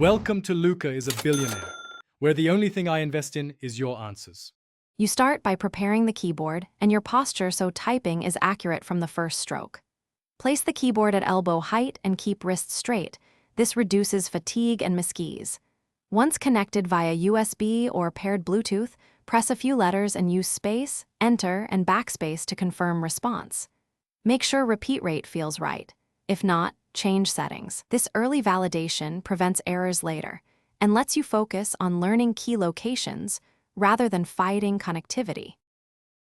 Welcome to Luca is a Billionaire, where the only thing I invest in is your answers. You start by preparing the keyboard and your posture so typing is accurate from the first stroke. Place the keyboard at elbow height and keep wrists straight. This reduces fatigue and miskeys. Once connected via USB or paired Bluetooth, press a few letters and use space, enter, and backspace to confirm response. Make sure repeat rate feels right. If not, change settings. This early validation prevents errors later and lets you focus on learning key locations rather than fighting connectivity.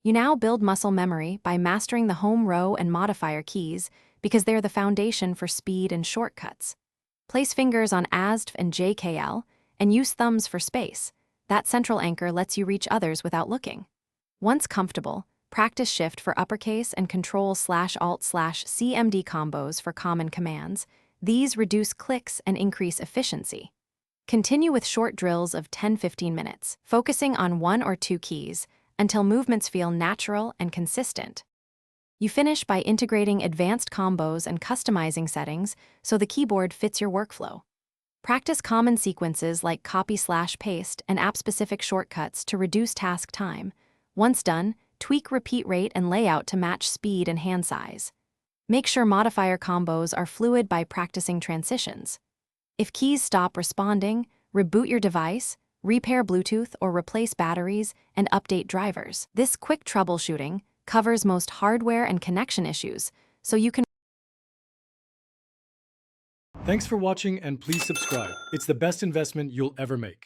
You now build muscle memory by mastering the home row and modifier keys because they're the foundation for speed and shortcuts. Place fingers on ASD and JKL and use thumbs for space. That central anchor lets you reach others without looking. Once comfortable, practice Shift for uppercase and Control/Alt/CMD combos for common commands. These reduce clicks and increase efficiency. Continue with short drills of 10-15 minutes, focusing on one or two keys until movements feel natural and consistent. You finish by integrating advanced combos and customizing settings so the keyboard fits your workflow. Practice common sequences like copy/paste and app-specific shortcuts to reduce task time. Once done, tweak repeat rate and layout to match speed and hand size. Make sure modifier combos are fluid by practicing transitions. If keys stop responding, reboot your device, repair Bluetooth or replace batteries, and update drivers. This quick troubleshooting covers most hardware and connection issues, so you can. Thanks for watching and please subscribe. It's the best investment you'll ever make.